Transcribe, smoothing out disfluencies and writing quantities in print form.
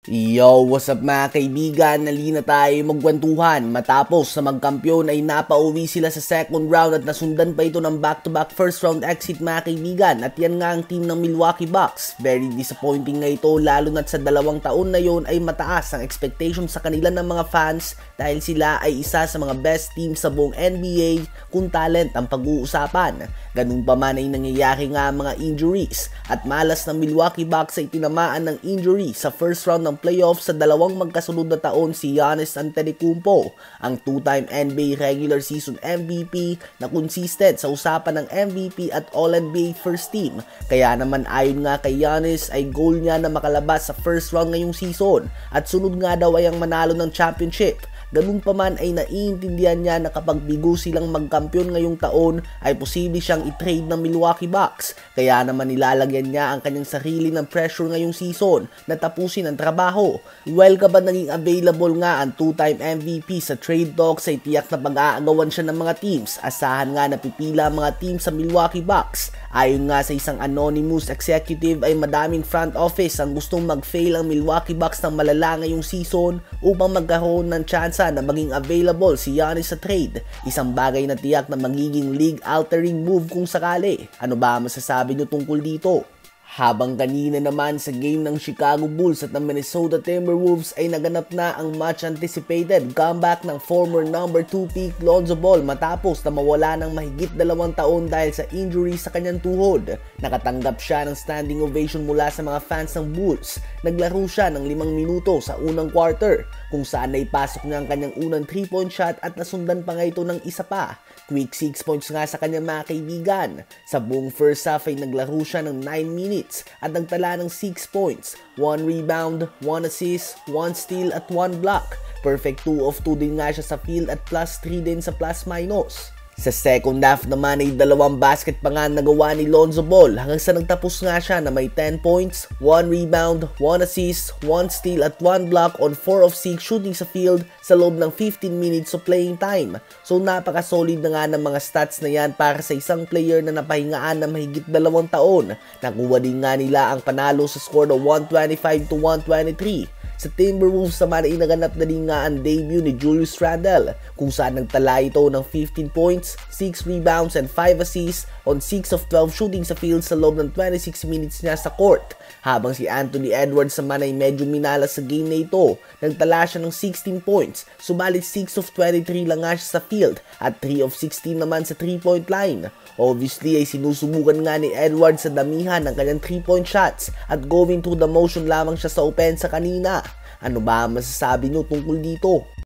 Yo, what's up mga kaibigan? Nalina tayo magkwentuhan. Matapos na magkampiyon ay napauwi sila sa second round at nasundan pa ito ng back-to-back first round exit mga kaibigan. At yan nga ang team ng Milwaukee Bucks. Very disappointing nga ito lalo na't sa 2 taon na yon ay mataas ang expectation sa kanila ng mga fans dahil sila ay isa sa mga best team sa buong NBA kung talent ang pag-uusapan. Ganun pa man ay nangyayari nga ang mga injuries at malas ng Milwaukee Bucks ay tinamaan ng injury sa first round ng playoffs sa 2 magkasunod na taon si Giannis Antetokounmpo, ang 2-time NBA regular season MVP na consistent sa usapan ng MVP at All-NBA first team. Kaya naman ayon nga kay Giannis ay goal niya na makalabas sa first round ngayong season at sunod nga daw ay ang manalo ng championship. Ganun pa man ay naiintindihan niya na kapag bigo silang magkampiyon ngayong taon ay posible siyang i-trade ng Milwaukee Bucks. Kaya naman nilalagyan niya ang kanyang sarili ng pressure ngayong season na tapusin ang trabaho. Well, kapag naging available nga ang 2-time MVP sa trade talks ay tiyak na pag-aagawan siya ng mga teams. Asahan nga na pipila ang mga teams sa Milwaukee Bucks. Ayon nga sa isang anonymous executive ay madaming front office ang gustong mag-fail ang Milwaukee Bucks ng malala ngayong season upang magkaroon ng tsansa na maging available si Giannis sa trade. Isang bagay na tiyak na magiging league-altering move kung sakali. Ano ba masasabi niyo tungkol dito? Habang kanina naman sa game ng Chicago Bulls at ng Minnesota Timberwolves ay naganap na ang much anticipated comeback ng former number 2 pick Lonzo Ball matapos na mawala ng mahigit 2 taon dahil sa injury sa kanyang tuhod. Nakatanggap siya ng standing ovation mula sa mga fans ng Bulls. Naglaro siya ng 5 minuto sa unang quarter kung saan ay pasok niya ang kanyang unang 3-point shot at nasundan pa nga ito ng isa pa. Quick 6 points nga sa kanyang mga kaibigan. Sa buong first half ay naglaro siya ng 9 minutes at nagtala ng 6 points, 1 rebound, 1 assist, 1 steal at 1 block. Perfect 2 of 2 din nga siya sa field at plus 3 din sa plus minus. Sa second half naman ay 2 basket pa nga nagawa ni Lonzo Ball hanggang sa nagtapos nga siya na may 10 points, 1 rebound, 1 assist, 1 steal at 1 block on 4 of 6 shooting sa field sa loob ng 15 minutes of playing time. So napaka-solid na nga ng mga stats na yan para sa isang player na napahingaan na mahigit 2 taon. Nakuha din nga nila ang panalo sa score na 125-123. Sa Timberwolves naman ay naganap na din nga ang debut ni Julius Randle kung saan nagtala ito ng 15 points, 6 rebounds and 5 assists on 6 of 12 shooting sa field sa loob ng 26 minutes niya sa court. Habang si Anthony Edwards naman ay medyo minalas sa game na ito. Nagtala siya ng 16 points, subalit 6 of 23 lang nga siya sa field at 3 of 16 naman sa 3-point line. Obviously ay sinusubukan nga ni Edwards sa damihan ng kanyang 3-point shots at going through the motion lamang siya sa opensa kanina. Ano ba masasabi nyo tungkol dito?